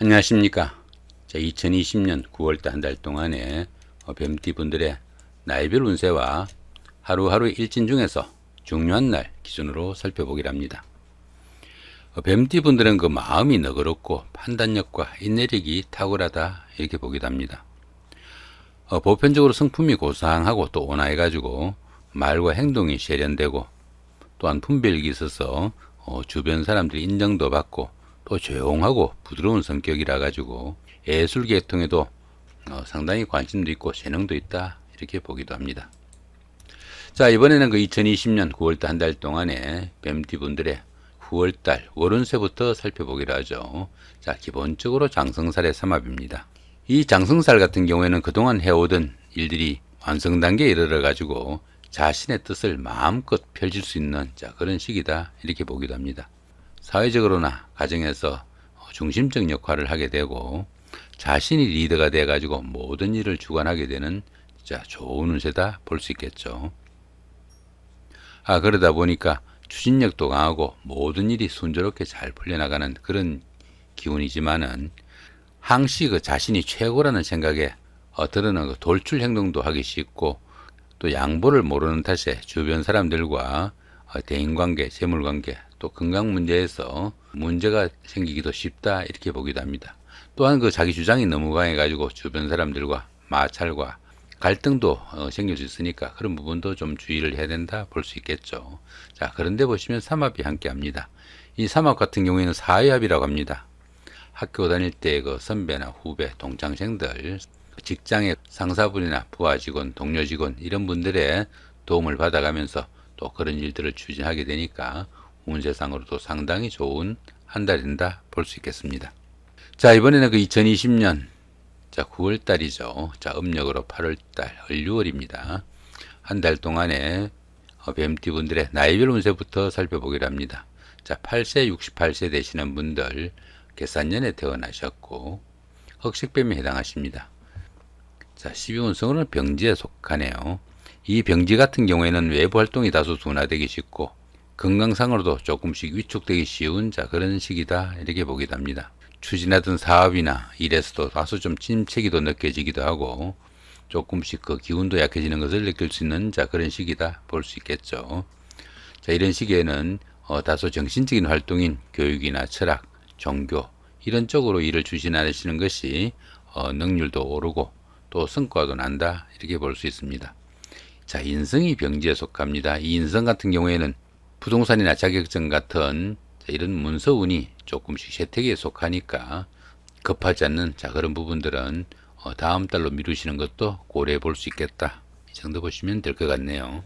안녕하십니까. 2020년 9월달 한 달 동안에 뱀띠분들의 나이별 운세와 하루하루 일진 중에서 중요한 날 기준으로 살펴보기를 합니다. 뱀띠분들은 그 마음이 너그럽고 판단력과 인내력이 탁월하다 이렇게 보기도 합니다. 보편적으로 성품이 고상하고 또 온화해가지고 말과 행동이 세련되고 또한 분별력이 있어서 주변 사람들이 인정도 받고 또 조용하고 부드러운 성격이라 가지고 예술 계통에도 상당히 관심도 있고 재능도 있다 이렇게 보기도 합니다. 자, 이번에는 그 2020년 9월달 한 달 동안에 뱀띠분들의 9월달 월운세부터 살펴보기로 하죠. 자, 기본적으로 장성살의 삼합입니다. 이 장성살 같은 경우에는 그동안 해오던 일들이 완성 단계에 이르러 가지고 자신의 뜻을 마음껏 펼칠 수 있는 그런 시기다 이렇게 보기도 합니다. 사회적으로나 가정에서 중심적 역할을 하게 되고 자신이 리더가 돼 가지고 모든 일을 주관하게 되는 좋은 운세다 볼 수 있겠죠. 그러다 보니까 추진력도 강하고 모든 일이 순조롭게 잘 풀려나가는 그런 기운이지만은 항시 그 자신이 최고라는 생각에 드러나는 그 돌출 행동도 하기 쉽고 또 양보를 모르는 탓에 주변 사람들과 대인관계, 재물관계, 또 건강 문제에서 문제가 생기기도 쉽다 이렇게 보기도 합니다. 또한 그 자기 주장이 너무 강해가지고 주변 사람들과 마찰과 갈등도 생길 수 있으니까 그런 부분도 좀 주의를 해야 된다 볼 수 있겠죠. 자, 그런데 보시면 삼합이 함께 합니다. 이 삼합 같은 경우에는 사회합이라고 합니다. 학교 다닐 때 그 선배나 후배, 동창생들, 직장의 상사분이나 부하 직원, 동료 직원 이런 분들의 도움을 받아가면서 또 그런 일들을 추진하게 되니까 운세상으로도 상당히 좋은 한 달이 된다 볼 수 있겠습니다. 자, 이번에는 그 2020년 9월달이죠. 음력으로 8월달 을유월입니다. 한 달 동안에 뱀띠분들의 나이별 운세부터 살펴보기로 합니다. 자, 8세, 68세 되시는 분들 계산년에 태어나셨고 흑식뱀에 해당하십니다. 자, 12운성으로는 병지에 속하네요. 이 병지 같은 경우에는 외부 활동이 다소 둔화되기 쉽고 건강상으로도 조금씩 위축되기 쉬운 그런 시기다 이렇게 보기도 합니다. 추진하던 사업이나 일에서도 다소 좀 침체기도 느껴지기도 하고 조금씩 그 기운도 약해지는 것을 느낄 수 있는 그런 시기다 볼 수 있겠죠. 자, 이런 시기에는 다소 정신적인 활동인 교육이나 철학, 종교 이런 쪽으로 일을 추진하시는 것이 능률도 오르고 또 성과도 난다 이렇게 볼 수 있습니다. 자, 인성이 병지에 속합니다. 이 인성 같은 경우에는 부동산이나 자격증 같은 이런 문서운이 조금씩 세택에 속하니까 급하지 않는 그런 부분들은 다음 달로 미루시는 것도 고려해 볼 수 있겠다. 이 정도 보시면 될 것 같네요.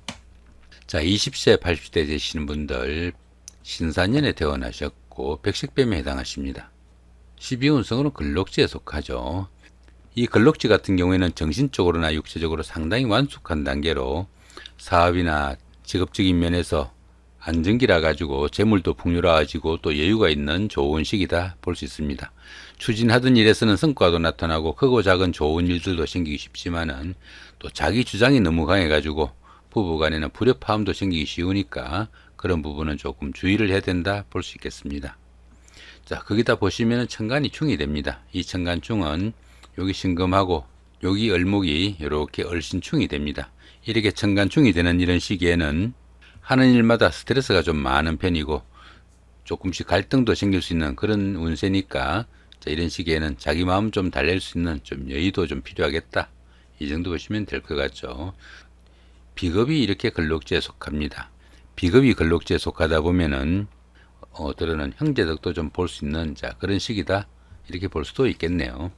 자, 20세, 80대 되시는 분들 신사년에 태어나셨고 백식뱀에 해당하십니다. 12운성으로 근록지에 속하죠. 이 근록지 같은 경우에는 정신적으로나 육체적으로 상당히 완숙한 단계로 사업이나 직업적인 면에서 안정기라 가지고 재물도 풍요로워지고 또 여유가 있는 좋은 시기다 볼 수 있습니다. 추진하던 일에서는 성과도 나타나고 크고 작은 좋은 일들도 생기기 쉽지만은 또 자기 주장이 너무 강해 가지고 부부간에는 불협화음도 생기기 쉬우니까 그런 부분은 조금 주의를 해야 된다 볼 수 있겠습니다. 자, 거기다 보시면은 천간이 충이 됩니다. 이 천간충은 여기 신금하고 여기 을목이 이렇게 을신충이 됩니다. 이렇게 천간충이 되는 이런 시기에는 하는 일마다 스트레스가 좀 많은 편이고 조금씩 갈등도 생길 수 있는 그런 운세니까 이런 시기에는 자기 마음 좀 달랠 수 있는 좀 여유도 좀 필요하겠다. 이 정도 보시면 될 것 같죠. 비겁이 이렇게 근록지에 속합니다. 비겁이 근록지에 속하다 보면은 들어는 형제덕도 좀 볼 수 있는 그런 시기다 이렇게 볼 수도 있겠네요.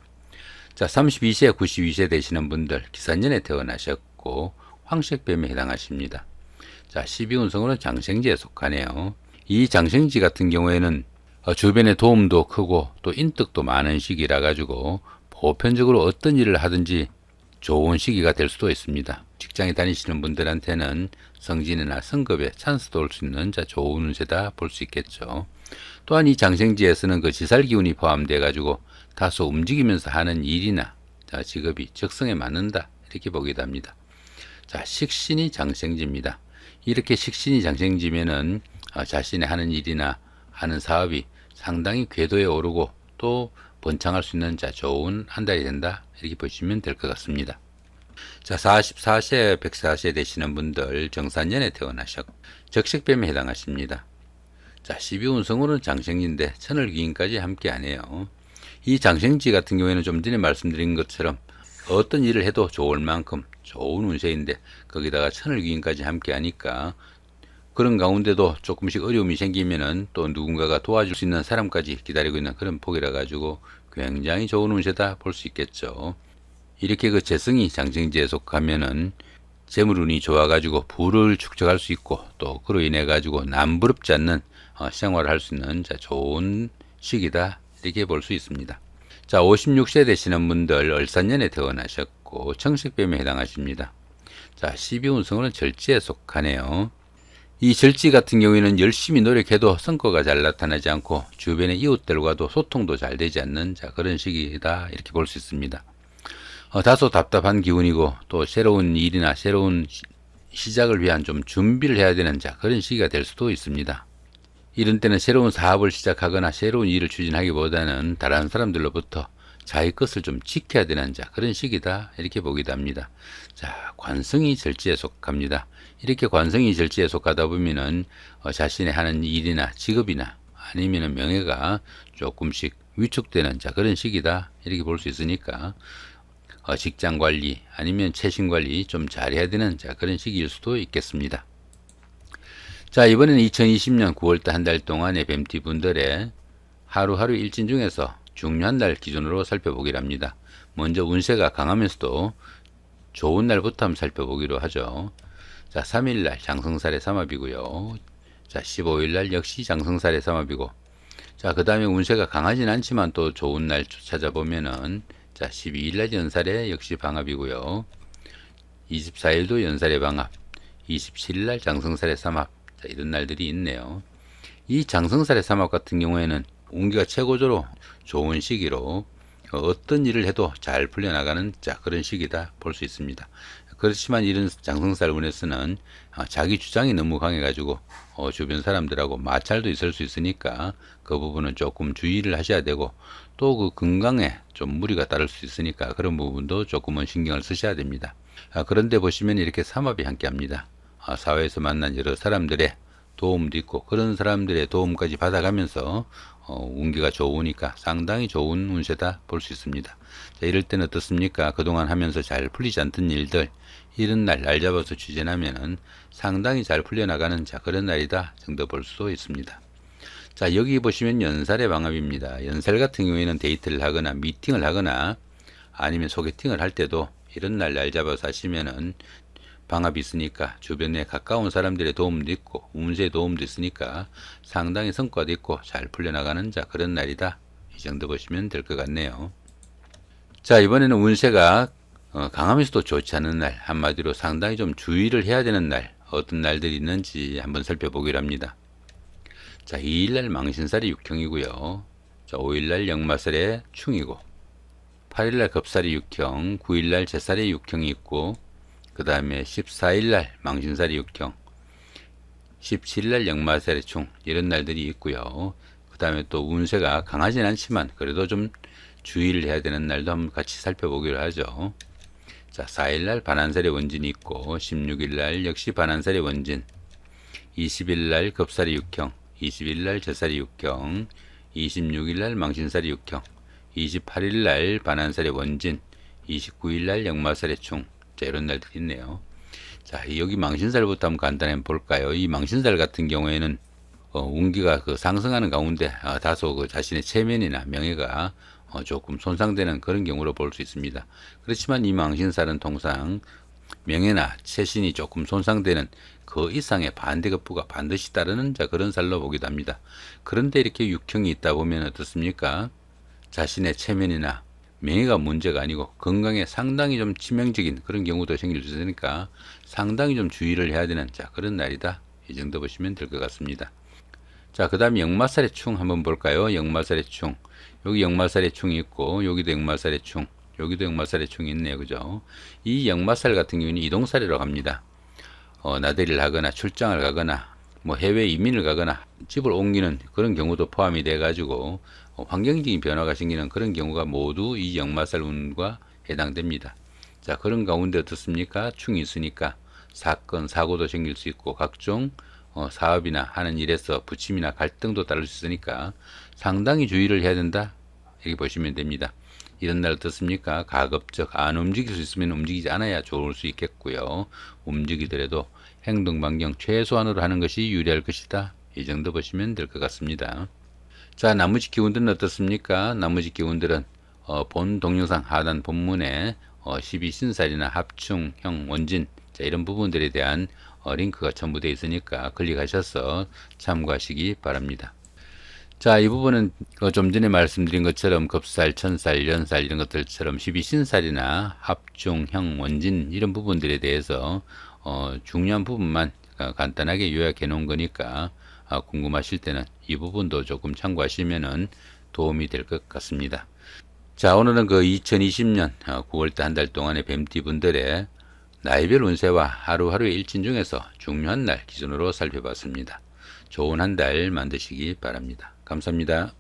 자, 32세, 92세 되시는 분들 기산년에 태어나셨고 황색뱀에 해당하십니다. 자, 12운성으로는 장생지에 속하네요. 이 장생지 같은 경우에는 주변의 도움도 크고 또 인덕도 많은 시기라 가지고 보편적으로 어떤 일을 하든지 좋은 시기가 될 수도 있습니다. 직장에 다니시는 분들한테는 승진이나 승급에 찬스도 올 수 있는 좋은 운세다 볼 수 있겠죠. 또한 이 장생지에서는 그 지살기운이 포함되어 가지고 다소 움직이면서 하는 일이나 직업이 적성에 맞는다 이렇게 보기도 합니다. 자, 식신이 장생지입니다. 이렇게 식신이 장생지면은 자신의 하는 일이나 하는 사업이 상당히 궤도에 오르고 또 번창할 수 있는 좋은 한 달이 된다, 이렇게 보시면 될 것 같습니다. 자, 44세, 104세 되시는 분들 정산년에 태어나셨고 적색뱀에 해당하십니다. 자, 12운성으로는 장생지인데 천을귀인까지 함께 하네요. 이 장생지 같은 경우에는 좀 전에 말씀드린 것처럼 어떤 일을 해도 좋을 만큼 좋은 운세인데 거기다가 천을귀인까지 함께 하니까 그런 가운데도 조금씩 어려움이 생기면은 또 누군가가 도와줄 수 있는 사람까지 기다리고 있는 그런 복이라 가지고 굉장히 좋은 운세다 볼 수 있겠죠. 이렇게 그 재성이 장생지에 속하면은 재물운이 좋아가지고 부를 축적할 수 있고 또 그로 인해 가지고 남부럽지 않는 생활을 할 수 있는 좋은 시기다, 이렇게 볼 수 있습니다. 자, 56세 되시는 분들 을사년에 태어나셨고 청색뱀에 해당하십니다. 자, 12운성으로는 절지에 속하네요. 이 절지 같은 경우에는 열심히 노력해도 성과가 잘 나타나지 않고 주변의 이웃들과도 소통도 잘 되지 않는 그런 시기다, 이렇게 볼 수 있습니다. 다소 답답한 기운이고 또 새로운 일이나 새로운 시작을 위한 좀 준비를 해야 되는 그런 시기가 될 수도 있습니다. 이런 때는 새로운 사업을 시작하거나 새로운 일을 추진하기보다는 다른 사람들로부터 자기 것을 좀 지켜야 되는 그런 시기다, 이렇게 보기도 합니다. 자, 관성이 절지에 속합니다. 이렇게 관성이 절지에 속하다 보면은 자신의 하는 일이나 직업이나 아니면은 명예가 조금씩 위축되는 그런 시기다, 이렇게 볼 수 있으니까 직장 관리 아니면 채신 관리 좀 잘해야 되는 그런 시기일 수도 있겠습니다. 자, 이번에는 2020년 9월달 한 달 동안의 뱀띠 분들의 하루하루 일진 중에서 중요한 날 기준으로 살펴보기로 합니다. 먼저 운세가 강하면서도 좋은 날부터 한번 살펴보기로 하죠. 자, 3일날 장성살의 삼합이고요. 자, 15일날 역시 장성살의 삼합이고, 자, 그 다음에 운세가 강하진 않지만 또 좋은 날 찾아보면은 자, 12일날 연살의 역시 방합이고요. 24일도 연살의 방합, 27일날 장성살의 삼합, 자, 이런 날들이 있네요. 이 장성살의 삼합 같은 경우에는 운기가 최고조로 좋은 시기로 어떤 일을 해도 잘 풀려나가는 그런 시기다 볼 수 있습니다. 그렇지만 이런 장성살 운에서는 자기 주장이 너무 강해가지고 주변 사람들하고 마찰도 있을 수 있으니까 그 부분은 조금 주의를 하셔야 되고 또 그 건강에 좀 무리가 따를 수 있으니까 그런 부분도 조금은 신경을 쓰셔야 됩니다. 그런데 보시면 이렇게 삼합이 함께 합니다. 사회에서 만난 여러 사람들의 도움도 있고 그런 사람들의 도움까지 받아가면서 운기가 좋으니까 상당히 좋은 운세다 볼 수 있습니다. 자, 이럴 때는 어떻습니까? 그동안 하면서 잘 풀리지 않던 일들 이런 날 잡아서 추진하면은 상당히 잘 풀려나가는 그런 날이다 정도 볼 수도 있습니다. 자, 여기 보시면 연살의 방합입니다. 연살 같은 경우에는 데이트를 하거나 미팅을 하거나 아니면 소개팅을 할 때도 이런 날 잡아서 하시면은 방합이 있으니까 주변에 가까운 사람들의 도움도 있고 운세의 도움도 있으니까 상당히 성과도 있고 잘 풀려나가는 그런 날이다, 이 정도 보시면 될 것 같네요. 자, 이번에는 운세가 강하면서도 좋지 않은 날, 한마디로 상당히 좀 주의를 해야 되는 날, 어떤 날들이 있는지 한번 살펴보기로 합니다. 자, 2일날 망신살이 육형이고요. 자, 5일날 역마살의 충이고 8일날 겁살이 육형, 9일날 제살의 육형이 있고 그 다음에 14일날 망신살이 육형, 17일날 역마살의 충, 이런 날들이 있고요. 그 다음에 또 운세가 강하진 않지만 그래도 좀 주의를 해야 되는 날도 한번 같이 살펴보기로 하죠. 자, 4일날 반한살의 원진이 있고 16일날 역시 반한살의 원진, 20일날 겁살이 육형, 20일날 제살이 육형, 26일날 망신살이 육형, 28일날 반한살의 원진, 29일날 역마살의 충, 자, 이런 날들이 있네요. 자, 여기 망신살부터 한번 간단히 볼까요? 이 망신살 같은 경우에는 운기가 상승하는 가운데 다소 자신의 체면이나 명예가 조금 손상되는 그런 경우로 볼 수 있습니다. 그렇지만 이 망신살은 통상 명예나 체신이 조금 손상되는 그 이상의 반대급부가 반드시 따르는 그런 살로 보기도 합니다. 그런데 이렇게 육형이 있다 보면 어떻습니까? 자신의 체면이나 명예가 문제가 아니고 건강에 상당히 좀 치명적인 그런 경우도 생길 수 있으니까 상당히 좀 주의를 해야 되는 그런 날이다, 이 정도 보시면 될 것 같습니다. 자, 그 다음에 역마살의 충 한번 볼까요? 역마살의 충, 여기 역마살의 충이 있고 여기도 역마살의 충, 여기도 역마살의 충이 있네요. 그죠? 이 역마살 같은 경우는 이동살이라고 합니다. 나들이를 하거나 출장을 가거나 뭐 해외 이민을 가거나 집을 옮기는 그런 경우도 포함이 돼 가지고 환경적인 변화가 생기는 그런 경우가 모두 이 역마살 운과 해당됩니다. 자, 그런 가운데 어떻습니까? 충이 있으니까 사건, 사고도 생길 수 있고 각종 사업이나 하는 일에서 부침이나 갈등도 따를 수 있으니까 상당히 주의를 해야 된다. 이렇게 보시면 됩니다. 이런 날 어떻습니까? 가급적 안 움직일 수 있으면 움직이지 않아야 좋을 수 있겠고요. 움직이더라도 행동 반경 최소한으로 하는 것이 유리할 것이다. 이 정도 보시면 될 것 같습니다. 자, 나머지 기운들은 어떻습니까? 나머지 기운들은 본 동영상 하단 본문에 12신살이나 합충형 원진, 자, 이런 부분들에 대한 링크가 첨부되어 있으니까 클릭하셔서 참고하시기 바랍니다. 자, 이 부분은 좀 전에 말씀드린 것처럼 급살, 천살, 연살 이런 것들처럼 12신살이나 합중형, 원진 이런 부분들에 대해서 중요한 부분만 간단하게 요약해 놓은 거니까 궁금하실 때는 이 부분도 조금 참고하시면 도움이 될 것 같습니다. 자, 오늘은 그 2020년 9월달 한 달 동안의 뱀띠분들의 나이별 운세와 하루하루의 일진 중에서 중요한 날 기준으로 살펴봤습니다. 좋은 한 달 만드시기 바랍니다. 감사합니다.